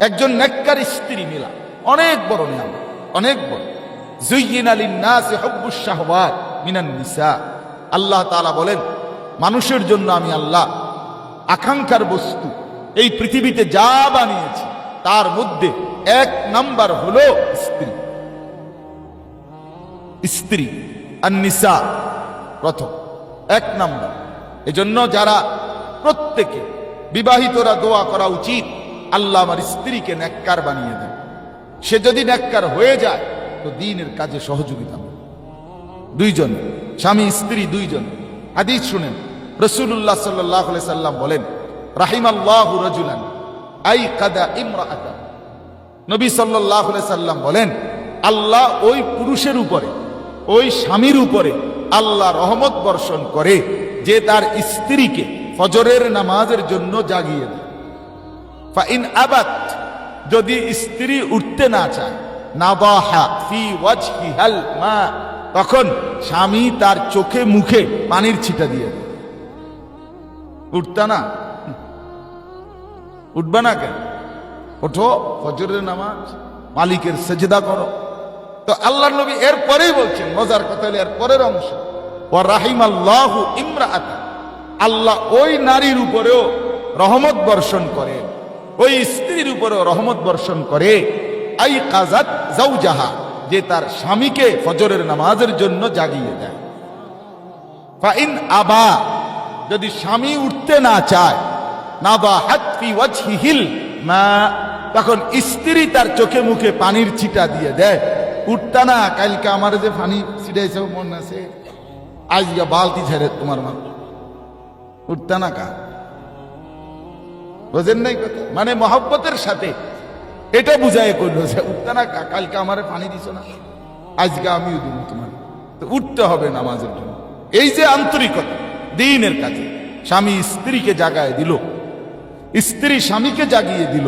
একজন নেককার স্ত্রী মিলা অনেক বড় নিয়ামত, অনেক বড়। যুয়্যিনা লিন-নাসি হুব্বুশ শাহওয়াত মিনান নিসা। আল্লাহ তাআলা বলেন, মানুষের জন্য আমি আল্লাহ আকাঙ্ক্ষার বস্তু এই পৃথিবীতে যা বানিয়েছি তার মধ্যে এক নাম্বার হলো স্ত্রী। স্ত্রী আর নিসা প্রথম, এক নাম্বার। এজন্য যারা প্রত্যেকে বিবাহিতরা দোয়া করা উচিত, আল্লাহ আমার স্ত্রীকে নেককার বানিয়ে দেন। সে যদি নেককার হয়ে যায় তো দ্বীনের কাজে সহযোগিতা হবে। দুইজন স্বামী স্ত্রী দুইজন। হাদিস শুনেন, রাসূলুল্লাহ সাল্লাল্লাহু আলাইহি সাল্লাম বলেন, রাহিমাল্লাহু রাজুলান আইকাদা ইমরাআতান। নবী সাল্লাল্লাহু আলাইহি সাল্লাম বলেন, আল্লাহ ওই পুরুষের উপরে, ওই স্বামীর উপরে আল্লাহ রহমত বর্ষণ করে যে তার স্ত্রীকে ফজরের নামাজের জন্য জাগিয়ে দেয়। ফাইন আবাত, যদি স্ত্রী উঠতে না চায়, নাদাহা ফি ওয়াজহিহাল মা, তখন স্বামী তার চোখে মুখে পানির ছিটা দিয়ে দেয়। উঠতা না, উঠবা না কেন? ওঠো, ফজরের নামাজ, মালিকের সেজদা করো। তো আল্লাহর নবী এরপরেই বলছেন, মজার কথা হলো এর পরের অংশ, ওয়া রাহিমাল্লাহু ইমরাআতান, আল্লাহ ওই নারীর উপরেও রহমত বর্ষণ করে, ওই স্ত্রীর উপরেও রহমত বর্ষণ করে, আই কাজাত জাওজাহা, যে তার স্বামীকে ফজরের নামাজের জন্য জাগিয়ে দেয়। ফাইন আবা, যদি স্বামী উঠতে না চায়, নাদাহাত ফি ওয়াজহিহিল মা, তখন স্ত্রী তার চোখে মুখে পানির ছিটা দিয়ে দেয়। উঠতা না, কালকে আমার যে পানি ছিটাইছে মনে আছে, আজকে বালতি ছেড়ে তোমার মা। উঠতা না কা, বোঝেন নাই কথা? মানে মহব্বতের সাথে এটা বুঝায় করলো যে উঠতা না কা, কালকে আমার পানি দিছ না, আজকে আমিও দিব তোমার। তো উঠতে হবে নামাজের জন্য। এই যে আন্তরিকতা দ্বীনের কাছে, স্বামী স্ত্রীকে জাগায় দিল, স্ত্রী স্বামীকে জাগিয়ে দিল।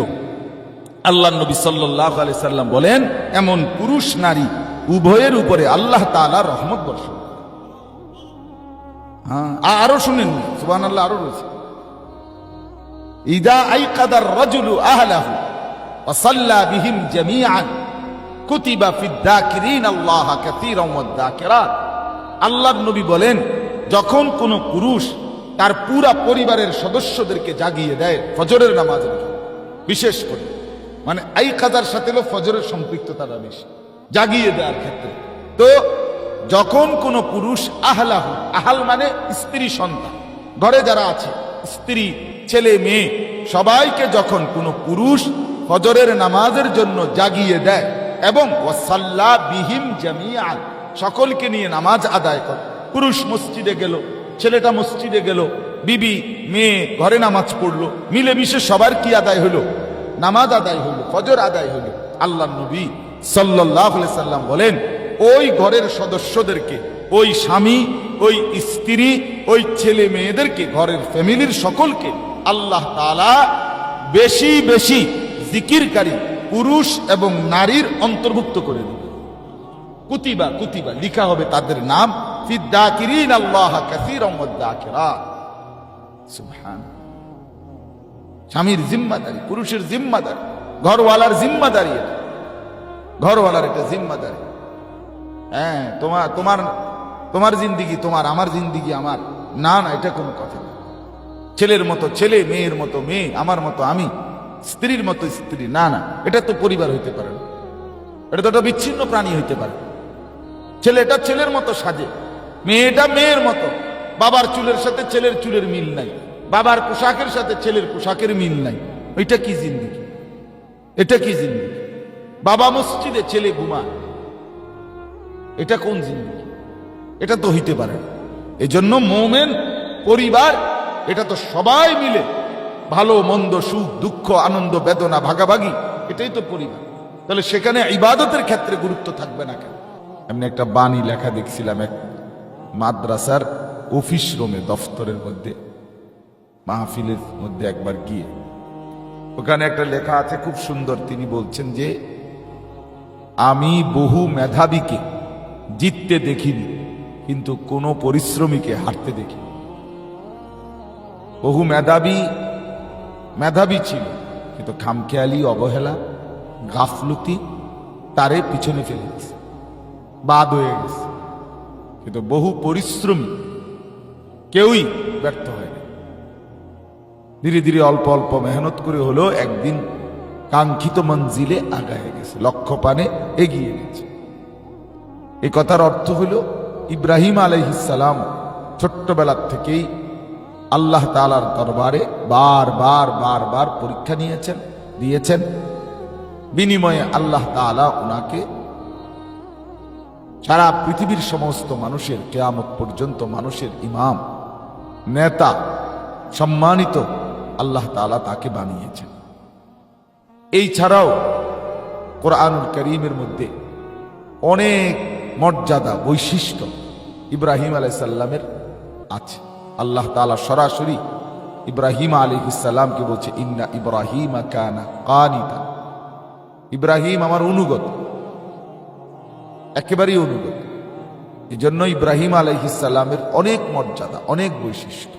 আল্লাহ নবী সাল্লাল্লাহু আলাইহি সাল্লাম বলেন, এমন পুরুষ নারী উভয়ের উপরে আল্লাহ তাআলা রহমত বর্ষণ। হ্যাঁ, আরো শুনেন, সুবহানাল্লাহ, আরো রয়েছে, ইদা আইকাদার রাজুলু আহলাহু ওয়া সাল্লা বিহিম জামিআন কুতিবা ফিদ যাকিরিন আল্লাহ কাসীরান ওয়াদ যাকিরাত। আল্লাহর নবী বলেন, যখন কোন পুরুষ তার পুরা পরিবারের সদস্যদেরকে জাগিয়ে দেয় ফজরের নামাজের জন্য, বিশেষ করে মানে এই কাজার সাথে ফজরের সম্পৃক্ততাটা বেশি জাগিয়ে দেওয়ার ক্ষেত্রে। তো যখন কোন পুরুষ আহলাহু, আহাল মানে স্ত্রী সন্তান, ঘরে যারা আছে স্ত্রী ছেলে মেয়ে সবাইকে যখন কোন পুরুষ ফজরের নামাজের জন্য জাগিয়ে দেয় এবং ওয়াসাল্লা বিহিম জামিআন, সকলকে নিয়ে নামাজ আদায় করে। পুরুষ মসজিদে গেল, ছেলেটা মসজিদে গেল, বিবি মেয়ে ঘরে নামাজ পড়লো, মিলেমিশে সবার কি আদায় হলো? নামাজ আদায় হলো, ফজর আদায় হলো। আল্লাহর নবী সাল্লাল্লাহু আলাইহি সাল্লাম বলেন, ওই ঘরের সদস্যদেরকে, ওই স্বামী, ওই স্ত্রী, ওই ছেলে মেয়েদেরকে, ঘরের ফ্যামিলির সকলকে আল্লাহ তাআলা বেশি বেশি জিকিরকারী পুরুষ এবং নারীর অন্তর্ভুক্ত করে দেবে। কুতিবা, কুতিবা লিখা হবে তাদের নাম, ফিদ যাকিরিন আল্লাহ কাসীরান ওয়াদ যাকিরাত। সুবহান। স্বামীর জিম্মাদারি, পুরুষের জিম্মাদারি, ঘরওয়ালার জিম্মাদারি, ঘরওয়ালার এটা জিম্মাদারি। হ্যাঁ, তোমার জিন্দিগি তোমার, আমার জিন্দিগি আমার, না না, এটা কোনো কথা না। ছেলের মতো ছেলে, মেয়ের মতো মেয়ে, আমার মতো আমি, স্ত্রীর মতো স্ত্রী, না না, এটা তো পরিবার হইতে পারে না, এটা তো একটা বিচ্ছিন্ন প্রাণী হইতে পারে। ছেলেটা ছেলের মতো সাজে, মেয়েটা মেয়ের মতো, বাবার চুলের সাথে ছেলের চুলের মিল নাই, বাবার পোশাকের সাথে ছেলের পোশাকের মিল নাই। এটা কি জিন্দিগি? এটা কি জিন্দিগি? বাবা মসজিদে, ছেলে ঘুমায়, এটা কোন জিন্দিগি? এটা তো হইতে পারে না। এই জন্য মোমেন পরিবার, এটা তো সবাই মিলে ভালো মন্দ, সুখ দুঃখ, আনন্দ বেদনা ভাগাভাগি, এটাই তো পরিবার। তাহলে সেখানে ইবাদতের ক্ষেত্রে গুরুত্ব থাকবে না কেন? এমনি একটা বাণী লেখা দেখছিলাম এক মাদ্রাসার অফিস রুমে, দফতরের মধ্যে, মাহফিলের মধ্যে একবার গিয়ে, ওখানে একটা লেখা আছে খুব সুন্দর। তিনি বলছেন যে, আমি বহু মেধাবীকে জিততে দেখিনি, কিন্তু কোনো পরিশ্রমীকে হারতে দেখিনি। বহু মেধাবী ছিল, কিন্তু খামখেয়ালি, অবহেলা, গাফলতি তারে পিছনে ফেলে গেছে, বাদ হয়ে গেছে। কিন্তু বহু পরিশ্রমী কেউই ব্যর্থ হয় না। ধীরে ধীরে অল্প অল্প মেহনত করে হলেও একদিন কাঙ্ক্ষিত মঞ্জিলে আগায় গেছে, লক্ষ্য পানে এগিয়ে গেছে। এই কথার অর্থ হলো ইব্রাহিম আলাইহিস সালাম ছোট্টবেলার থেকেই আল্লাহ তাআলার দরবারে বারবার পরীক্ষা দিয়েছেন। বিনিময়ে আল্লাহ তাআলা ওনাকে সারা পৃথিবীর সমস্ত মানুষের, কিয়ামত পর্যন্ত মানুষের ইমাম, নেতা, সম্মানিত আল্লাহ তাআলা তাকে বানিয়েছেন। এই ছাড়াও কোরআনুল কারীমের মধ্যে অনেক মর্যাদা, বৈশিষ্ট্য ইব্রাহিম আলাইহিস সালামের আছে। আল্লাহ তাআলা সরাসরি ইব্রাহিম আলাইহিস সালামকে বলছে, ইন্না ইব্রাহিমা কানা কানিতান, ইব্রাহিম আমার অনুগত, একেবারেই অনুগত। এই জন্য ইব্রাহিম আলাইহিস সালামের অনেক মর্যাদা, অনেক বৈশিষ্ট্য,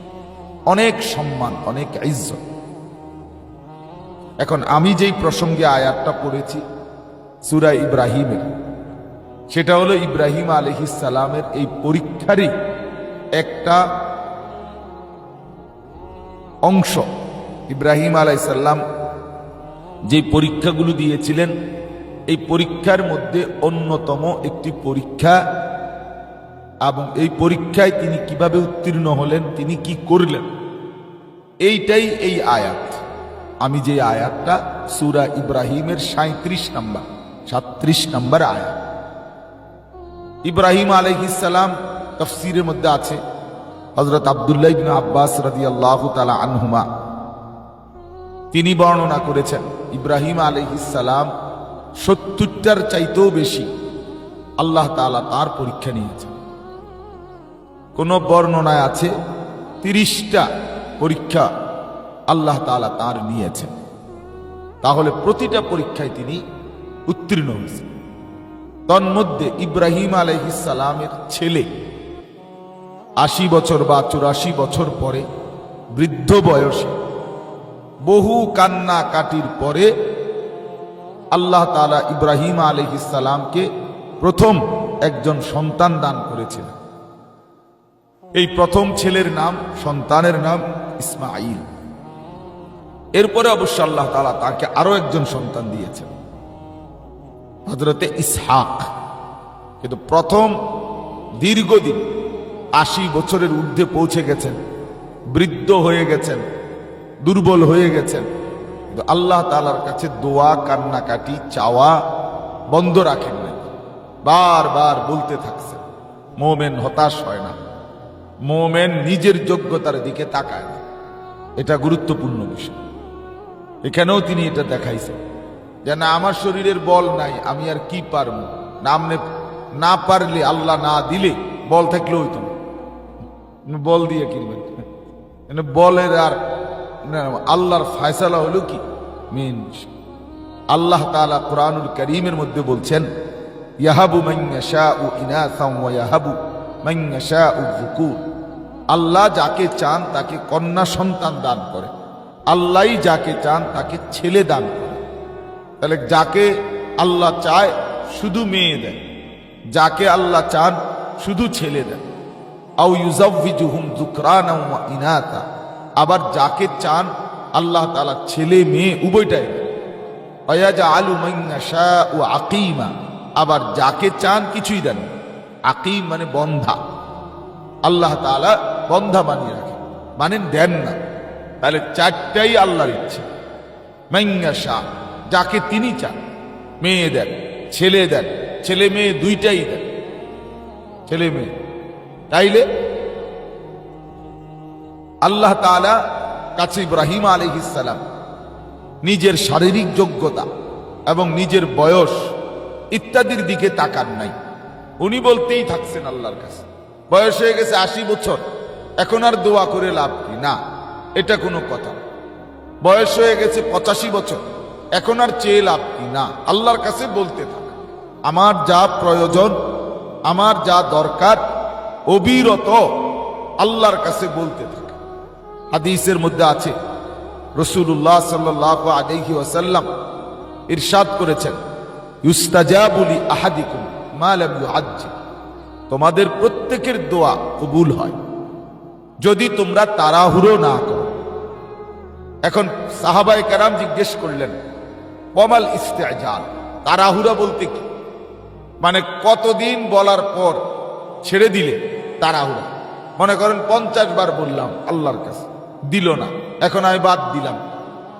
অনেক সম্মান, অনেক ইজ্জত। এখন আমি যেই প্রসঙ্গে আয়াতটা পড়েছি সূরা ইব্রাহিমের, সেটা হলো ইব্রাহিম আলাইহিস সালামের এই পরীক্ষারই একটা অংশ। ইব্রাহিম আলাইহিস সালাম যে পরীক্ষাগুলো দিয়েছিলেন, এই পরীক্ষার মধ্যে অন্যতম একটি পরীক্ষা, এবং এই পরীক্ষায় তিনি কিভাবে উত্তীর্ণ হলেন, তিনি কি করলেন, এইটাই এই আয়াত। আমি যে আয়াতটা সূরা ইব্রাহিমের 37 নম্বর আয়াত। ইব্রাহিম আলাইহিস সালাম তাফসীরের মধ্যে আছে, হযরত আব্দুল্লাহ ইবনে আব্বাস রাদিয়াল্লাহু তাআলা আনহুমা তিনি বর্ণনা করেছেন, ইব্রাহিম আলাইহিস সালাম 70টার চাইতেও বেশি আল্লাহ তাআলা তার পরীক্ষা নিয়েছেন। কোন বর্ণনায় আছে 30টা পরীক্ষা আল্লাহ তাআলা তার নিয়েছেন। তাহলে প্রতিটা পরীক্ষায় তিনি উত্তীর্ণ হয়েছেন। তন্মধ্যে ইব্রাহিম আলাইহিস সালামের ছেলে 80 বছর বা 84 বছর পরে, বৃদ্ধ বয়সে, বহু কান্নাকাটির পরে আল্লাহ তাআলা ইব্রাহিম আলাইহিস সালামকে প্রথম একজন সন্তান দান করেছিলেন। এই প্রথম ছেলের নাম, সন্তানের নাম ইসমাঈল। এরপরে অবশ্য আল্লাহ তাআলা তাকে আরো একজন সন্তান দিয়েছেন, হযরতে ইসহাক। কিন্তু প্রথম দীর্ঘদিন 80 বছরের ঊর্ধ্বে পৌঁছে গেছেন, বৃদ্ধ হয়ে গেছেন, দুর্বল হয়ে গেছেন, কিন্তু আল্লাহ তাআলার কাছে দোয়া, কান্নাকাটি, চাওয়া বন্ধ রাখেন নাই, বারবার বলতে থাকছেন। মুমিন হতাশ হয় না, মুমিন নিজের যোগ্যতার দিকে তাকায় না। এটা গুরুত্বপূর্ণ বিষয়। এখানেও তিনি এটা দেখাইছেন যে না, আমার শরীরের বল নাই, আমি আর কি পারব, না পারলে, আল্লাহ না দিলে, বল থাকলে হইতো না, বল দিয়ে কিনবেন, বলের আর আল্লাহর ফায়সালা হলো কি মেন। আল্লাহ তাআলা কুরআনুল কারীমের মধ্যে বলছেন, ইয়াহাবু মান ইয়াশাউ ইনাসান ওয়া ইয়াহাবু মান ইয়াশাউ যুকুর। আল্লাহ যাকে চান তাকে কন্যা সন্তান দান করে, আল্লাহই যাকে চান তাকে ছেলে দান করে। তাহলে যাকে আল্লাহ চায় শুধু মেয়ে দেন, যাকে আল্লাহ চান শুধু ছেলে দেন। আও ইউযাওয়িজুহুম যুকরানা ওয়া ইনাতা, আবার যাকে চান আল্লাহ তাআলা ছেলে মেয়ে উভয়টাই দেন। ওয়ায়াজআলু মান ইয়াশাউ আকীমা, আবার যাকে চান কিছুই দেন। আকীম মানে বন্ধা, আল্লাহ তাআলা বন্ধা বানিয়ে রাখেন, মানে দেন না। তাহলে চারটাই আল্লাহর ইচ্ছা। মান ইয়াশা, যাকে তিনি চান মেয়ে দেন, ছেলে দেন, ছেলে মেয়ে দুইটাই দেন, ছেলে মেয়ে। তাইলে আল্লাহ তাআলা কাছে ইব্রাহিম আলাইহিস সালাম নিজের শারীরিক যোগ্যতা এবং নিজের বয়স ইত্যাদির দিকে তাকান নাই। উনি বলতেই থাকছেন আল্লাহর কাছে, বয়স হয়ে গেছে 80 বছর, এখন আর দোয়া করে লাভ কি, না, এটা কোনো কথা। বয়স হয়ে গেছে 85 বছর, এখন আর চেয়ে লাভ কি, না, আল্লাহর কাছে বলতে থাক। আমার যা প্রয়োজন, আমার যা দরকার, অবিরত আল্লাহর কাছে বলতে থাকে। হাদিসের মধ্যে আছে, রাসূলুল্লাহ সাল্লাল্লাহু আলাইহি ওয়াসাল্লাম ইরশাদ করেছেন, ইউস্তাজাবু লি আহাদিকুম মা লাম ইউআজ্জিল, তোমাদের প্রত্যেকের দোয়া কবুল হয় যদি তোমরা তাড়াহুড়ো না করো। এখন সাহাবায়ে কেরাম জিজ্ঞেস করলেন, ওয়ামাল ইস্তিজাল, তাড়াহুড়া বলতে কি? মানে কতদিন বলার পর ছেড়ে দিলে তাড়াহুড়া? মনে করেন 50 বার বললাম আল্লাহর কাছে, দিল না, এখন আমি বাদ দিলাম।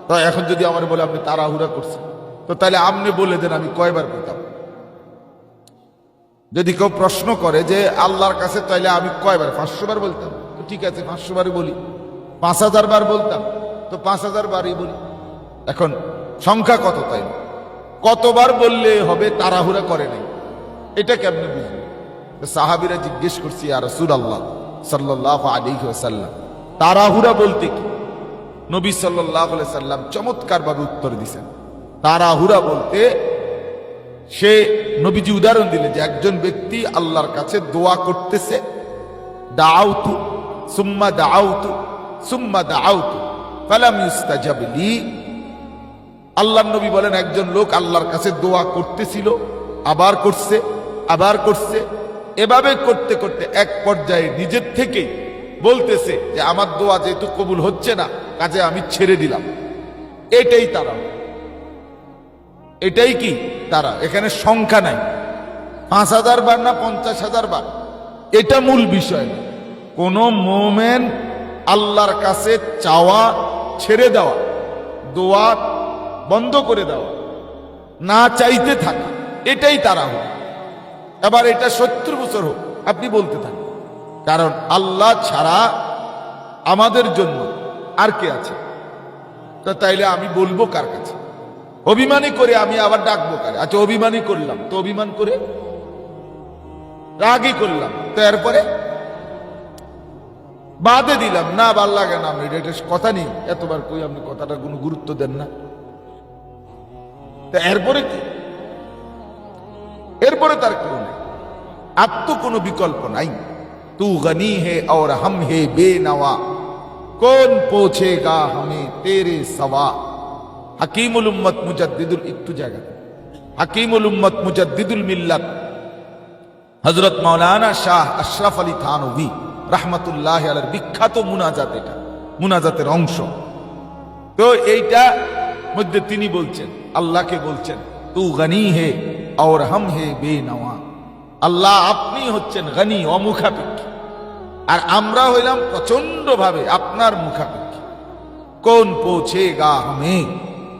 তো এখন যদি আমার বলে আপনি তাড়াহুড়া করছেন, তো তাহলে আপনি বলে দেন আমি কয়বার বলতাম। যদি কেউ প্রশ্ন করে যে আল্লাহর কাছে, তাইলে আমি কয়বার? 500 বার বলতাম, তো ঠিক আছে 500 বারই বলি। 5000 বার বলতাম, তো 5000 বারই বলি। এখন সংখ্যা কত? তাই কতবার বললে হবে? তাড়াহুড়া করে নাই, এটা কেমনে বুঝবেন? সাহাবীরা জিজ্ঞেস করছি, ইয়া রাসূলুল্লাহ সাল্লাল্লাহু আলাইহি ওয়াসাল্লাম, তাড়াহুড়া বলতে কি? নবী সাল্লাল্লাহু আলাইহি সাল্লাম চমৎকার ভাবে উত্তর দিয়েছেন। তাড়াহুড়া বলতে, সে নবীজি উদাহরণ দিলেন যে একজন ব্যক্তি আল্লাহর কাছে দোয়া করতেছে, দাআউতু সুম্মা দাআউতু সুম্মা দাআউতু ফালাম ইউস্তাজাব লি। আল্লাহর নবী বলেন, একজন লোক আল্লাহর কাছে দোয়া করতেছিল, আবার করছে, আবার করছে, এভাবে করতে করতে এক পর্যায়ে নিজের থেকেই বলতেছে যে আমার দোয়া যেহেতু কবুল হচ্ছে না, কাজে আমি ছেড়ে দিলাম। এটাই তারা, এটাই কি তারা? এখানে সংখ্যা নাই, 5000 বার না 50,000 বার, এটা মূল বিষয় না। কোন মোমেন আল্লাহর কাছে চাওয়া ছেড়ে দেওয়া, দোয়া বন্ধ করে দেওয়া, না চাইতে থাকা, এটাই তারা হোক। এবার এটা 70 বছর হোক, আপনি বলতে থাকেন, কারণ আল্লাহ ছাড়া আমাদের জন্য আর কে আছে? তো তাইলে আমি বলবো কার কাছে? অভিমানী করে আমি আবার ডাকবো কারে? আচ্ছা অভিমানী করলাম, তো অভিমান করে রাগই করলাম, তো এরপরে বাদে দিলাম, না ভাল লাগে না, আমি এটা কথা নেই, এতবার কই আপনি কথাটা কোনো গুরুত্ব দেন না, তো এরপরে কি? এরপরে তার কেউ নেই, আর তো কোনো বিকল্প নাই। তু গনি হে और हम है बेनवा, कौन पहुंचेगा हमें तेरे सवा। হাকিমুল উম্মত মুজাদ্দিদুল, একটু জায়গা, হাকিমুল উম্মত মুজাদ্দিদুল মিল্লাত হযরত মাওলানা শাহ আশরাফ আলী থানভী রাহমাতুল্লাহি আলাইহির বিখ্যাত মুনাজাত, এটা মুনাজাতের অংশ। তো এইটা মধ্যে তিনি বলছেন, আল্লাহকে বলছেন, তু গনি হে और हम है बेनवा, আল্লাহ আপনি হচ্ছেন গনি, অমুখাপেক্ষী, আর আমরা হইলাম প্রচন্ড ভাবে আপনার মুখাপেক্ষী। কোন পৌঁছেগা হামে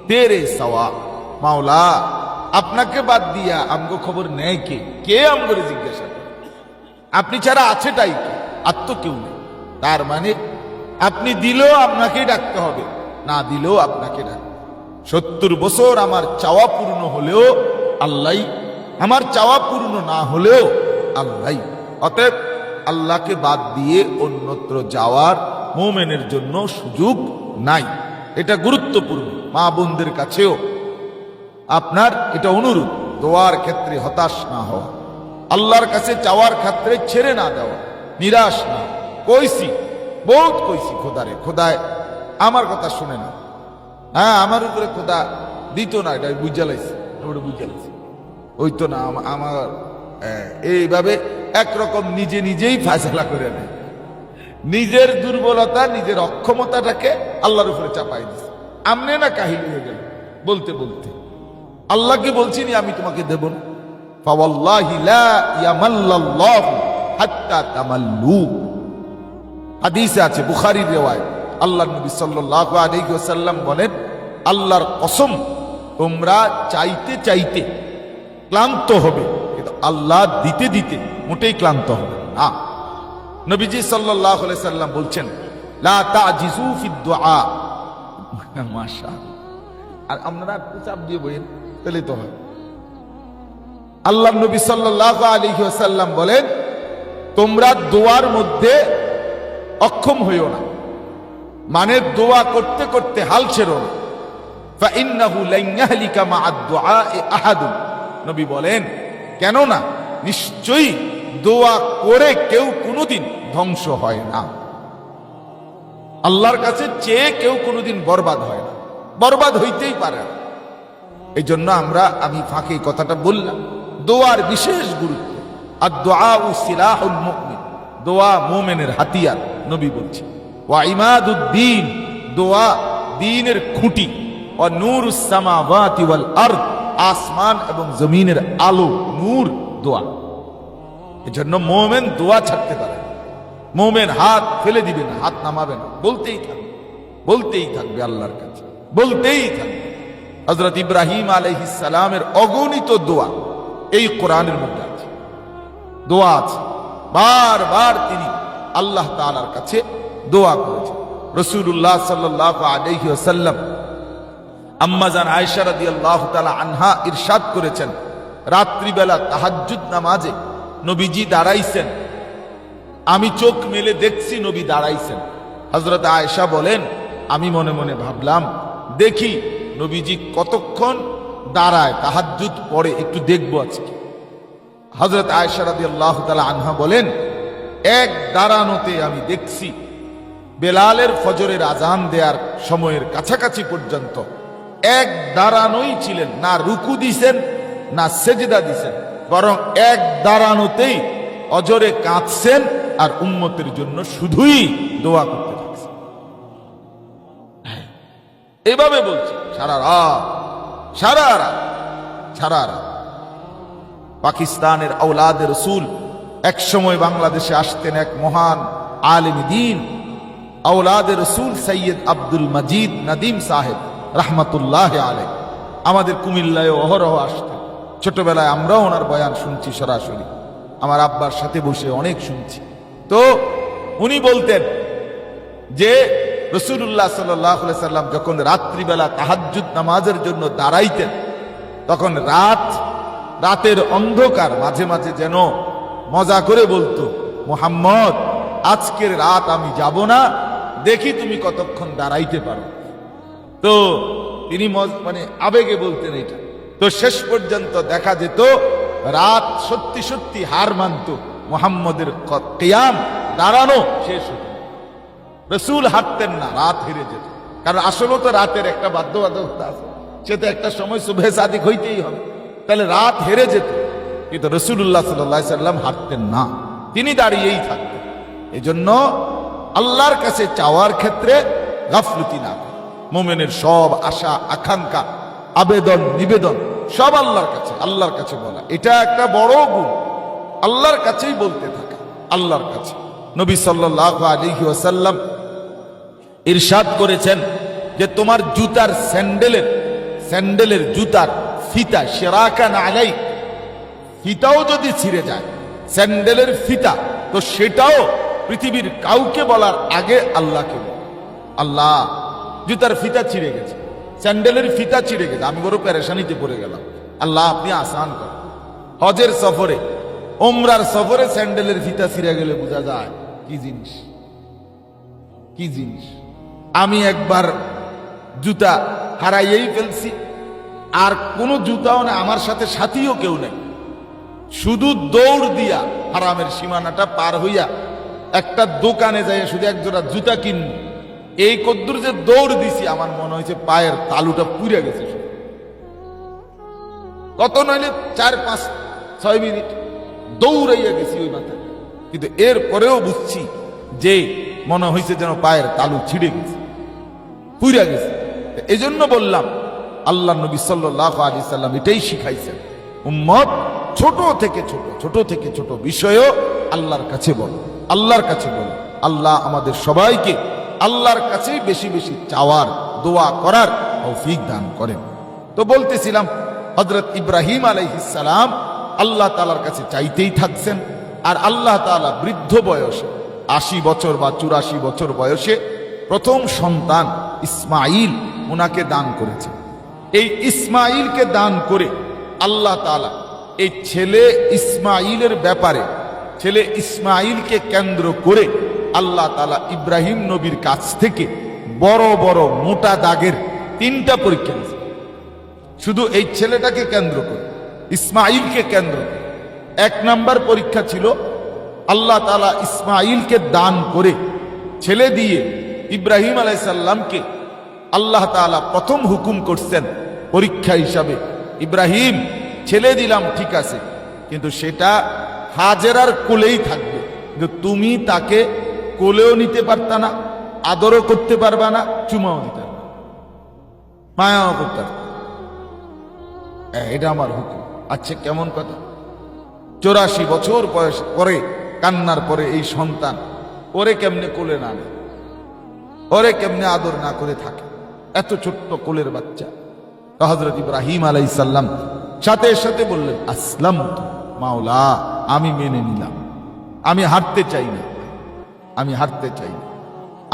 তেরে সওয়া, মাওলা আপনাকে বাদ দিয়া আমগো খবর নেয় কে? কে আমগো জিজ্ঞাসা করে? আপনি ছাড়া আছেটাই কে? আর তো কেউ নেই। তার মানে আপনি দিলেও আপনাকেই ডাকতে হবে, না দিলেও আপনাকে ডাকতে। 70 বছর আমার চাওয়া পূর্ণ হলেও আল্লাহ, আমার চাওয়া পূর্ণ না হলেও আল্লাহ। অতএব আল্লাহকে বাদ দিয়ে অন্যত্র যাওয়ার মুমিনের জন্য সুযোগ নাই। এটা গুরুত্বপূর্ণ। মা বোনদের কাছেও আপনার এটা অনুরোধ, দোয়ার ক্ষেত্রে হতাশ না হওয়া, আল্লাহর কাছে চাওয়ার ক্ষেত্রে ছেড়ে না দেওয়া, নিরাশ না। কইছি, বহুত কইছি, খোদারে খোদায় আমার কথা শুনে না, হ্যাঁ আমার উপরে খোদা দিত না, এটা বুঝালাইছি, বুঝালাইছি, ওই তো না আমার, এইভাবে একরকম নিজে নিজেই ফায়সালা করে নেয়, নিজের দুর্বলতা, নিজের অক্ষমতাটাকে আল্লাহর উপরে চাপাই দিছে। আমনে না কাহিনী হয়ে গেল বলতে বলতে। আল্লাহকে বলছিনি আমি তোমাকে দেব না, ফাওয়াল্লাহি লা ইয়ামাল্লাল্লাহু হাত্তা তামাল্লু। হাদিসে আছে, বুখারীর রিওয়ায়াত, আল্লাহর নবী সাল্লাল্লাহু আলাইহি ওয়াসাল্লাম বলেন, আল্লাহর কসম, তোমরা চাইতে চাইতে ক্লান্ত হবে, কিন্তু আল্লাহ দিতে দিতে মোটেই ক্লান্ত হবে না। নবীজি সাল্লাল্লাহু আলাইহি সাল্লাম বলছেন, লা তাজিজু ফিদ দুআ। মাশাআল্লাহ। আর আপনারা চাপ দিয়ে বলেন তাহলে তো হয়। আল্লাহর নবী সাল্লাল্লাহু আলাইহি ওয়াসাল্লাম বলেন, তোমরা দোয়ার মধ্যে অক্ষম হইও না, মানে দোয়া করতে করতে হাল ছেড়ো না। ফাইন্নাহু লান ইয়াহলিকা মা'আদ দুআই আহাদুন। নবী বলেন, কেননা নিশ্চয়ই দোয়া করে কেউ কোনোদিন ধ্বংস হয় না। আল্লাহর কাছে চেয়ে কেউ কোনোদিন বরবাদ হয় না, বরবাদ হইতেই পারে না। এই জন্য আমি ফাঁকে কথাটা বললাম, দোয়ার বিশেষ গুরুত্ব। আর দোয়া ও সিলাহুল মুমিন, দোয়া মুমিনের হাতিয়ার নবী বলছে। ওয়া ইমাদুদ্দিন, দোয়া দ্বীনের খুঁটি। ওয়া নূরুস সামাওয়াতি ওয়াল আরদ, আসমান এবং জমিনের আলো, নূর দোয়া। এজন্য মুমিন দোয়া ছাড়তে পারে না। মুমিন হাত ফেলে দিবে না, হাত নামাবে না, বলতেই থাকবে, বলতেই থাকবে আল্লাহর কাছে, বলতেই থাকবে। হযরত ইব্রাহিম আলাইহিস সালামের অগণিত দোয়া এই কোরআনের মধ্যে আছে, দোয়া আছে। বারবার তিনি আল্লাহ তাআলার কাছে দোয়া করেছেন। রাসূলুল্লাহ সাল্লাল্লাহু আলাইহি ওয়াসাল্লাম আম্মা জান আয়েশা রাদিয়াল্লাহু তাআলা আনহা ইরশাদ করেছেন, রাত্রিবেলা তাহাজ্জুদ নামাজে নবীজি দাঁড়াইছেন, আমি চোখ মেলে দেখছি নবী দাঁড়াইছেন। হযরত আয়েশা বলেন, আমি মনে মনে ভাবলাম দেখি নবীজি কতক্ষণ দাঁড়ায়, তাহাজ্জুদ পড়ে, একটু দেখবো আজকে। হযরত আয়েশা রাদিয়াল্লাহু তাআলা আনহা বলেন, এক দাঁড়ানোতে আমি দেখছি বেলালের ফজরের আজান দেওয়ার সময়ের কাছাকাছি পর্যন্ত এক দাঁড়ানোই ছিলেন, না রুকু দিছেন না সেজদা দিছেন, বরং এক দাঁড়ানোতেই অজরে কাঁদছেন আর উম্মতের জন্য শুধুই দোয়া করতে থাকছেন। এভাবে বলছে সারা রাত, সারা রাত, সারা রাত। পাকিস্তানের আওলাদে রসুল এক সময় বাংলাদেশে আসতেন এক মহান আলেম দ্বীন, আওলাদে রসুল সৈয়দ আব্দুল মজিদ নদীম সাহেব রহমতুল্লাহ আলাইহ। আমাদের কুমিল্লায় অহরহ আসতেন। ছোটবেলায় আমরাও ওনার বয়ান শুনছি সরাসরি, আমার আব্বার সাথে বসে অনেক শুনছি। তো উনি বলতেন যে রাসূলুল্লাহ সাল্লাল্লাহু আলাইহি সাল্লাম যখন রাত্রিবেলা তাহাজ্জুদ নামাজের জন্য দাঁড়াইতেন, তখন রাতের অন্ধকার মাঝে মাঝে যেন মজা করে বলতো, মুহাম্মদ আজকের রাত আমি যাব না, দেখি তুমি কতক্ষণ দাঁড়াইতে পারো। তো তিনি মানে আবেগে বলতেন এটা। তো শেষ পর্যন্ত দেখা যেত রাত সত্যি সত্যি হার মানত, মুহাম্মদের কিয়াম দাঁড়ানো শেষ হতো। রাসূল হাঁটতেন না, রাত হেরে যেত। কারণ আসলে তো রাতের একটা বাধ্যবাধকতা আছে, সে তো একটা সময় সুবহে সাদিক হইতেই হবে, তাহলে রাত হেরে যেত। কিন্তু রাসূলুল্লাহ সাল্লাল্লাহু আলাইহি সাল্লাম হাঁটতেন না, তিনি দাঁড়িয়েই থাকতেন। এই জন্য আল্লাহর কাছে চাওয়ার ক্ষেত্রে গাফলতি না করে, মুমিনের সব আশা আকাঙ্ক্ষা আবেদন নিবেদন সব আল্লাহর কাছে, আল্লাহর কাছে বলা, এটা একটা বড় গুণ। আল্লাহর কাছেই বলতে থাকা, আল্লাহর কাছে। নবী সাল্লাল্লাহু আলাইহি ওয়াসাল্লাম ইরশাদ করেছেন যে তোমার জুতার স্যান্ডেলের জুতার ফিতা শিরাকান আলাইক, ফিতাও যদি ছিঁড়ে যায়, স্যান্ডেলের ফিতা, তো সেটাও পৃথিবীর কাউকে বলার আগে আল্লাহকে বল। আল্লাহ জুতার ফিতা ছিঁড়ে গেছে, স্যান্ডেলের ফিতা ছিঁড়ে গেছে, আমি বড় পেরেশানিতে পড়ে গেলাম, আল্লাহ আপনি আসান করেন। হজের সফরে, ওমরার সফরে স্যান্ডেলের ফিতা ছিঁড়ে গেলে বোঝা যায় কি জিনিস, কি জিনিস। আমি একবার জুতা হারাইয়েই ফেলছি, আর কোনো জুতাও না, আমার সাথে সাথীও কেউ নেই, শুধু দৌড় দিয়া হারামের সীমানাটা পার হইয়া একটা দোকানে যাই শুধু এক জোড়া জুতা কিনব, এই কদ্দুর যে দৌড় দিছি, আমার মনে হয়েছে পায়ের তালুটা পুড়ে গেছে। কত নইলে 4-5-6 মিনিট দৌড়াইয়া গেছি ওই মাথায়, কিন্তু এর পরেও বুঝছি যে মনে হয়েছে যেন পায়ের তালু ছিঁড়ে গেছে, পুড়ে গেছে। এই জন্য বললাম, আল্লাহ নবী সাল্লাল্লাহু আলাইহি সাল্লাম এটাই শিখাইছেন, উম্মত ছোট থেকে ছোট বিষয়ও আল্লাহর কাছে বলো, আল্লাহর কাছে বলো। আল্লাহ আমাদের সবাইকে আল্লাহর কাছেই বেশি বেশি চাওয়ার, দোয়া করার তৌফিক দান করেন। তো বলতেছিলাম, হযরত ইব্রাহিম আলাইহিস সালাম আল্লাহ তাআলার কাছে চাইতেই থাকছেন, আর আল্লাহ তাআলা বৃদ্ধ বয়সে 80 বছর বা 84 বছর বয়সে প্রথম সন্তান ইসমাইল উনাকে দান করেছেন। এই ইসমাইলকে দান করে আল্লাহ তাআলা এই ছেলে ইসমাইলের ব্যাপারে, ছেলে ইসমাইলকে কেন্দ্র করে আল্লাহ তাআলা ইব্রাহিম নবীর কাছ থেকে বড় বড় মোটা দাগের 3টা পরীক্ষা নিয়েছে। শুধু এই ছেলেটাকে কেন্দ্র করে, ইসমাইলকে কেন্দ্র করে 1 নম্বর পরীক্ষা ছিল, আল্লাহ তাআলা ইসমাইলকে দান করে ছেলে দিয়ে ইব্রাহিম আলাইসাল্লামকে আল্লাহ তাআলা প্রথম হুকুম করছেন পরীক্ষা হিসাবে, ইব্রাহিম ছেলে দিলাম ঠিক আছে, কিন্তু সেটা হাজেরার কোলেই থাকবে, কিন্তু তুমি তাকে কোলেও নিতে পারতা না, আদরও করতে পারবা না, চুমাও দিতে পারবে না, মায়াও করতে পারবে না। এটা আমার হুকুম। আচ্ছা, কেমন কথা? 84 বছর বয়স পরে, কান্নার পরে এই সন্তান, ওরে কেমনে কোলে না নেয়, ওরে কেমনে আদর না করে থাকে, এত ছোট্ট কোলের বাচ্চা। তো হযরত ইব্রাহিম আলাইহিস সালাম সাথে সাথে বললেন, আসলাম তু মাওলা, আমি মেনে নিলাম, আমি হারতে চাই না, আমি হারতে চাই না,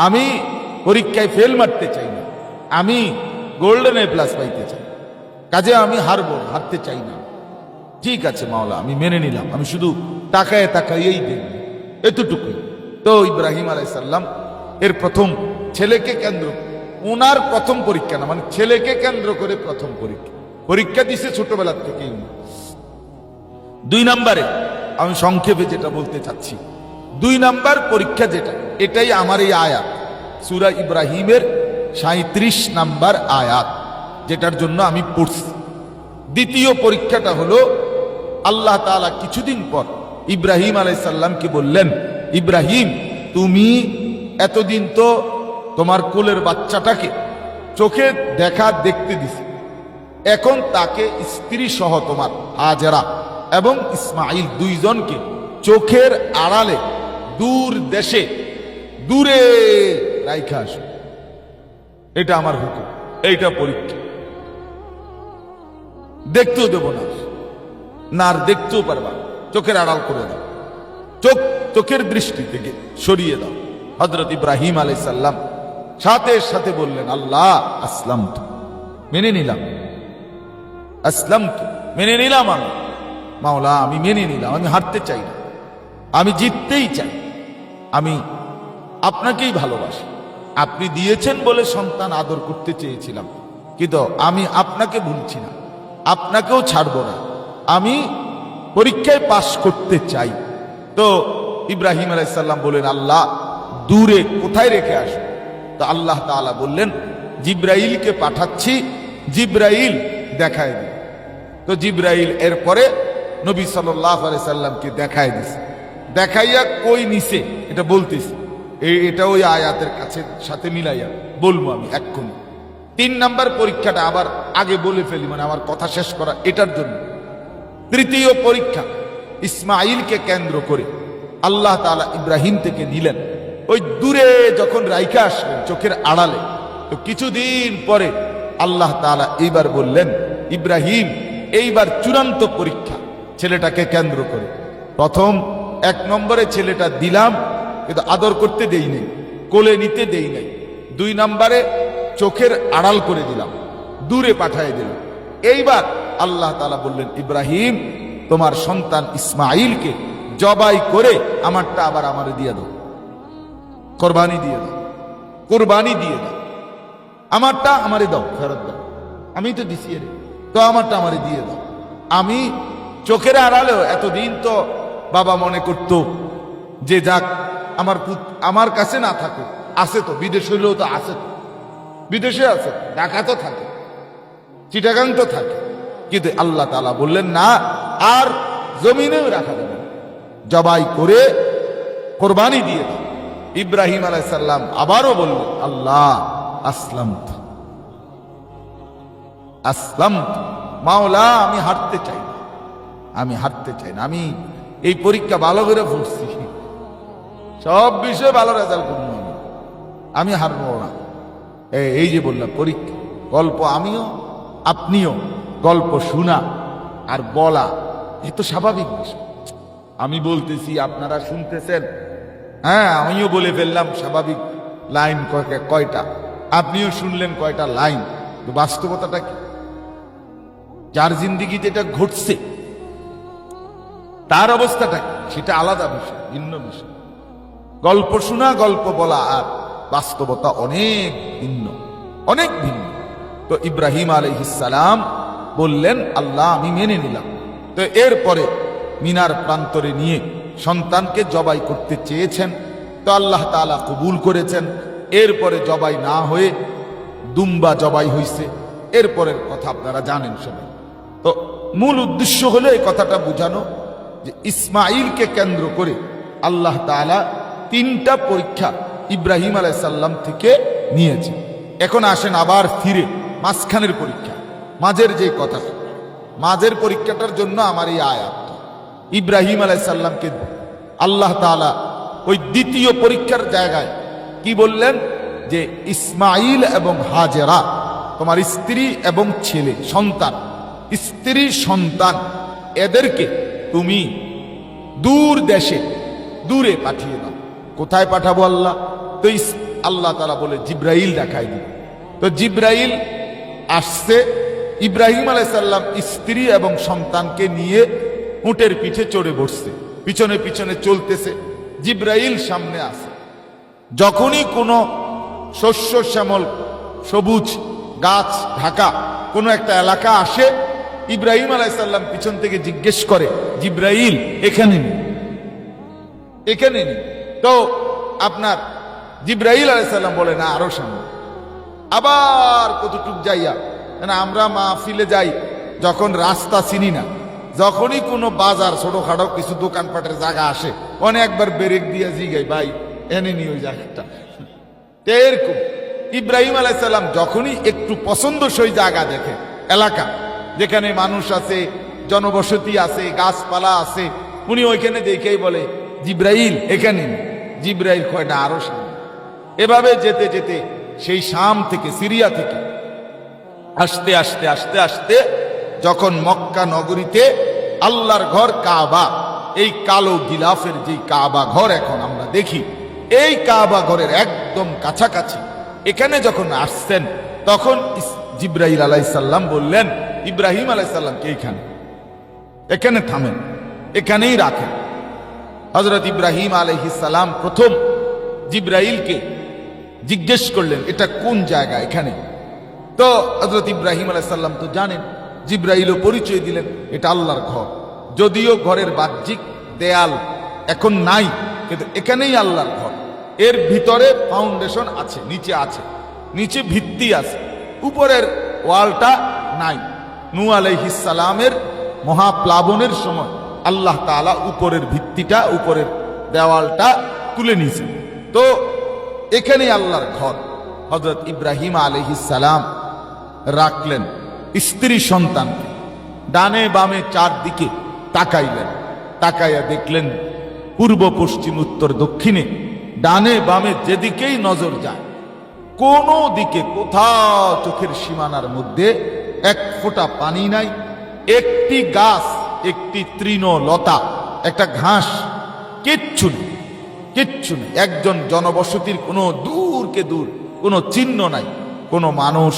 আমি পরীক্ষায় ফেল মারতে চাই না, আমি গোল্ডেন এ প্লাস পাইতে চাই, কাজে আমি হারবো, হারতে চাই না। ঠিক আছে মাওলা, আমি মেনে নিলাম, আমি শুধু তাকায় তাকাইয়েই দেখব, এতটুকুই। তো ইব্রাহিম আলাইহিস সালাম এর প্রথম ছেলেকে কেন্দ্র, ওনার প্রথম পরীক্ষা না, মানে ছেলেকে কেন্দ্র করে প্রথম পরীক্ষা দিছে ছোটবেলার থেকেই। 2 নম্বরে আমি সংক্ষেপে যেটা বলতে চাচ্ছি, 2 নম্বর পরীক্ষা যেটা, এটাই আমার এই আয়াত, সূরা ইব্রাহিমের 37 নম্বর আয়াত, যেটার জন্য আমি পড়ছি। দ্বিতীয় পরীক্ষাটা হলো, আল্লাহ তাআলা কিছুদিন পর ইব্রাহিম আলাইহিস সালামকে বললেন, ইব্রাহিম তুমি এতদিন তো তোমার কোলের বাচ্চাটাকে চোখে দেখতে দিছি, এখন তাকে স্ত্রী সহ তোমার হাজেরা এবং ইসমাইল 2 জনকে চোখের আড়ালে দূর দেশে দূরে রাইখা আসো, এটা আমার হুকুম, এইটা পরীক্ষা। দেখতেও দেব না, না আর দেখতেও পারবা, চোখের আড়াল করে দাও, চোখের দৃষ্টি থেকে সরিয়ে দাও। হযরত ইব্রাহিম আলাইহিস সালাম সাথে সাথে বললেন, আল্লাহ আসলামতু, মেনে নিলাম, আসলামতু, মেনে নিলাম, আমি মাওলা, আমি মেনে নিলাম, আমি হারতে চাই না, আমি জিততেই চাই, আমি আপনাকেই ভালোবাসি, আপনি দিয়েছেন বলে সন্তান আদর করতে চেয়েছিলাম, কিন্তু আমি আপনাকে ভুলছি না, আপনাকেও ছাড়ব না, আমি পরীক্ষায় পাশ করতে চাই। তো ইব্রাহিম আলাইহিস সালাম বলেন, আল্লাহ দূরে কোথায় রেখে আসো? তো আল্লাহ তাআলা বললেন, জিব্রাইলকে পাঠাচ্ছি, জিব্রাইল দেখায় দিন। তো জিব্রাইল এরপরে নবী সাল্লাল্লাহু আলাইহি সাল্লামকে দেখায় দিছে, দেখাইয়া কই নিছে এটা বলতেছি, এটা ওই আয়াতের কাছে সাথে মিলাইয়া বলবো আমি এক্ষুনি। 3 নম্বর পরীক্ষাটা আবার আগে বলে ফেলি, মানে আমার কথা শেষ করা এটার জন্য। তৃতীয় পরীক্ষা, ইসমাইলকে কেন্দ্র করে আল্লাহ তাআলা ইব্রাহিম থেকে নিলেন, ওই দূরে যখন রাইখা আসলেন চোখের আড়ালে। তো কিছুদিন পরে আল্লাহ তাআলা এইবার বললেন, ইব্রাহিম এইবার চূড়ান্ত পরীক্ষা, ছেলেটাকে কেন্দ্র করে। প্রথম 1 নম্বরে ছেলেটা দিলাম, কিন্তু আদর করতে দেই নাই, কোলে নিতে দেই নাই। 2 নম্বরে চোখের আড়াল করে দিলাম, দূরে পাঠিয়ে দিলাম। এইবার আল্লাহ তাআলা বললেন, ইব্রাহিম তোমার সন্তান ইসমাইলকে জবাই করে আমারটা আবার আমারে দিয়ে দাও, কোরবানি দিয়ে দাও, কোরবানি দিয়ে দাও, আমারটা আমারে দাও, ফেরত দাও, আমি তো দিছি রে, তো আমারটা আমারে দিয়ে দাও। আমি চোখের আড়ালেও এতদিন তো বাবা মনে করত যে যাক আমার কাছে না থাকুক, আছে তো, বিদেশ হইলেও তো আছে, তো বিদেশে আছে, ঢাকা তো থাকে, চিটাগাং তো থাকে, কিন্তু আল্লাহ তাআলা বললেন না, আর জমিনেও রাখা যাবে না, জবাই করে কোরবানি দিয়ে দাও। ইব্রাহিম আলাইহিস সালাম আবারও বললেন, আল্লাহ আসলামতু, আসলামতু, মাওলা আমি হারতে চাই না, আমি হারতে চাই না, আমি এই পরীক্ষা ভালো করে পড়ছি, সব বিষয়ে ভালো রেজাল্ট করবো, আমি হারবো না। এই যে বললাম পরীক্ষা, গল্প আমিও আপনিও গল্প শোনা আর বলা, এ তো স্বাভাবিক বিষয়। আমি বলতেছি, আপনারা শুনতেছেন, হ্যাঁ আমিও বলে ফেললাম স্বাভাবিক লাইন কয়টা, আপনিও শুনলেন কয়টা লাইন, তো বাস্তবতাটা কি? যার জিন্দিগিতে এটা ঘটছে তার অবস্থাটা কি, সেটা আলাদা বিষয়, ভিন্ন বিষয়। গল্প শোনা, গল্প বলা আর বাস্তবতা অনেক ভিন্ন, অনেক ভিন্ন। তো ইব্রাহিম আলাইহিস সালাম বললেন, আল্লাহ আমি মেনে নিলাম। তো এরপরে মিনার প্রান্তরে নিয়ে সন্তানকে জবাই করতে চেয়েছেন, তো আল্লাহ তাআলা কবুল করেছেন। এরপরে জবাই না হয়ে দুম্বা জবাই হইছে, এরপরের কথা আপনারা জানেন সবাই। তো মূল উদ্দেশ্য হলো এই কথাটা বোঝানো যে ইসমাইলকে কেন্দ্র করে আল্লাহ তাআলা 3টা পরীক্ষা ইব্রাহিম আলাইহিস সালাম থেকে নিয়েছে। এখন আসেন আবার ফিরে মাঝখানের পরীক্ষা, মাঝের যে কথা, মাঝের পরীক্ষাটার জন্য আমার এই আয়াত। ইব্রাহিম আলাইহিস সালামকে আল্লাহ তাআলা ওই দ্বিতীয় পরীক্ষার জায়গায় কি বললেন যে ইসমাইল এবং হাজেরা তোমার স্ত্রী এবং ছেলে সন্তান, স্ত্রী সন্তান, এদেরকে তুমি দূর দেশে দূরে পাঠিয়ে দাও। কোথায় পাঠাবো আল্লাহ? তো আল্লাহ তাআলা বলে জিব্রাইল দেখাই দিল। তো জিব্রাইল আসছে, ইব্রাহিম আলাইহিস সালাম স্ত্রী এবং সন্তানকে নিয়ে উটের পিঠে চড়ে বসছে, পিছনে পিছনে চলতেছে, জিব্রাইল সামনে আছে। যখনই কোনো শস্য শ্যামল সবুজ গাছ ঢাকা কোনো একটা এলাকা আসে, ইব্রাহিম আলাইহিস সালাম পিছন থেকে জিজ্ঞেস করে, জিব্রাইল এখানে নেই, এখানে নেই। তো আপনার জিব্রাইল আলাইহিস সালাম বলে না, আরো সামনে। আবার কতটুক যাইয়া, না আমরা মাহফিলে যাই যখন রাস্তা চিনি না, যখনই কোনো বাজার ছোটখাটো কিছু দোকানপাটের জায়গা আসে, অনেকবার ব্রেক দিয়ে জিগাই ভাই এনে নি ওই জায়গাটা। এরকম ইব্রাহিম আলাইহিস সালাম যখনই একটু পছন্দসই জায়গা দেখে, এলাকা যেখানে মানুষ আছে, জনবসতি আছে, গাছপালা আছে, উনি ওইখানে দেখেই বলে জিব্রাইল এখানে। জিব্রাইল কয় না, আরো সামনে। এভাবে যেতে যেতে সেই শাম থেকে, সিরিয়া থেকে আসতে আসতে আসতে আসতে যখন মক্কা নগরীতে আল্লাহর ঘর কাবা, এই কালো গিলাফের যে কাবা ঘর এখন আমরা দেখি, এই কাবা ঘরের একদম কাছাকাছি এখানে যখন আসছেন, তখন জিব্রাইল আলাইহিস সালাম বললেন ইব্রাহিম আলাইহিস সালামকে এইখানে, এখানে থামেন, এখানেই রাখেন। হযরত ইব্রাহিম আলাইহিস সালাম প্রথম জিব্রাইলকে জিজ্ঞেস করলেন এটা কোন জায়গা এখানে। তো হযরত ইব্রাহিম আলাইহিস সালাম তো জানেন, জিব্রাইলও পরিচয় দিলেন এটা আল্লাহর ঘর। যদিও ঘরের বাহ্যিক দেয়াল এখন নাই, কিন্তু এখানেই আল্লাহর ঘর। এর ভিতরে ফাউন্ডেশন আছে, নিচে আছে, নিচে ভিত্তি আছে, উপরের ওয়ালটা নাই। নূহ আলাইহিস সালামের মহাপ্লাবনের সময় আল্লাহ তাআলা উপরের ভিত্তিটা, উপরের দেওয়ালটা তুলে নিয়েছেন। তো এখানেই আল্লাহর ঘর। হযরত ইব্রাহিম আলাইহিস সালাম রাখলেন স্ত্রী সন্তানকে, ডানে বামে চারদিকে তাকাইলেন, তাকাইয়া দেখলেন পূর্ব পশ্চিম উত্তর দক্ষিণে ডানে বামে যেদিকেই নজর যায়, কোনো দিকে কোথাও চোখের সীমানার মধ্যে এক ফোঁটা পানি নাই, একটি গাছ, একটি তৃণলতা, একটা ঘাস, কিচ্ছু নেই, কিচ্ছু নেই। একজন জনবসতির কোনো দূরকে দূর কোনো চিহ্ন নাই, কোনো মানুষ,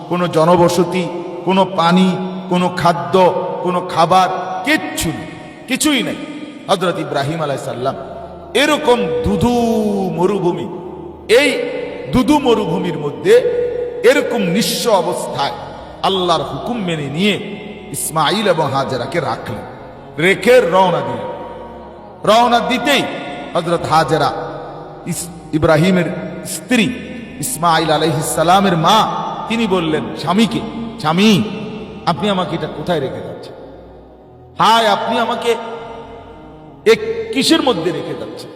কোনো জনবসতি, কোনো পানি, কোনো খাদ্য, কোনো খাবার, কিচ্ছু নেই, কিছুই নেই। হযরত ইব্রাহিম আলাইহিস সালাম এরকম দুধু মরুভূমি, এই দুধু মরুভূমির মধ্যে এরকম নিঃস্ব অবস্থায় আল্লাহর হুকুম মেনে নিয়ে ইসমাইল এবং হাজেরাকে রাখলেন, রেখে রওনা দিলেন। রওনা দিতেই হযরত হাজেরা ইব্রাহিমের স্ত্রী, ইসমাইল আলাইহিস সালামের মা, তিনি বললেন স্বামীকে, স্বামী আপনি আমাকে এটা কোথায় রেখে যাচ্ছেন? হায়, আপনি আমাকে এক কিসের মধ্যে রেখে যাচ্ছেন?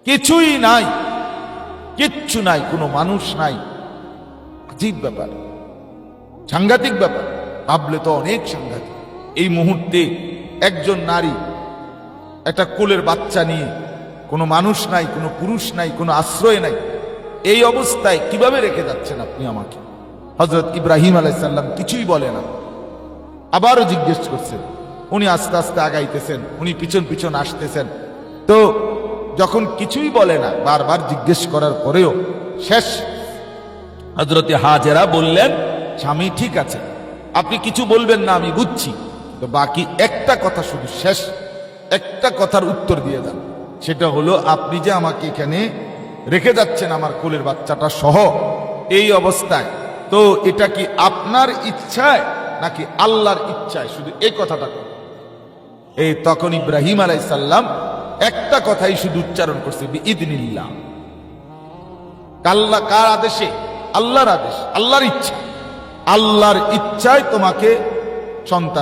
কিছুই নাই, কিচ্ছু নাই, কোনো মানুষ নাই। আজীব ব্যাপার, সাংঘাতিক ব্যাপার, ভাবলে তো অনেক সাংঘাতিক। এই মুহূর্তে একজন নারী একটা কোলের বাচ্চা নিয়ে, কোনো মানুষ নাই, কোনো পুরুষ নাই, কোনো আশ্রয় নাই, এই অবস্থায় কিভাবে রেখে যাচ্ছেন আপনি আমাকে? হযরত ইব্রাহিম আলাইহিস সালাম কিছুই বলে না, আবারও জিজ্ঞেস করছেন। উনি আস্তে আস্তে আগাইতেছেন, উনি পিছন পিছন আসতেছেন। তো যখন কিছুই বলে না, বারবার জিজ্ঞেস করার পরেও শেষ হযরতে হাজেরা বললেন, স্বামী ঠিক আছে, আপনি কিছু বলবেন না আমি বুঝছি, তো বাকি একটা কথা, শুধু শেষ একটা কথার উত্তর দিয়ে যান। সেটা হলো আপনি যে আমাকে এখানে রেখে যাচ্ছেন আমার কোলের বাচ্চাটা সহ এই অবস্থায়, তো এটা কি আপনার ইচ্ছায় নাকি আল্লাহর ইচ্ছায়? শুধু এই কথাটা। এই তখন ইব্রাহিম আলাইহিস সালাম একটা কথাই শুধু উচ্চারণ করছে, বিইذনিল্লাহ, কার আদেশে? আল্লাহর আদেশ, আল্লাহর ইচ্ছা। আল্লাহর ইচ্ছায় তোমাকে সন্তান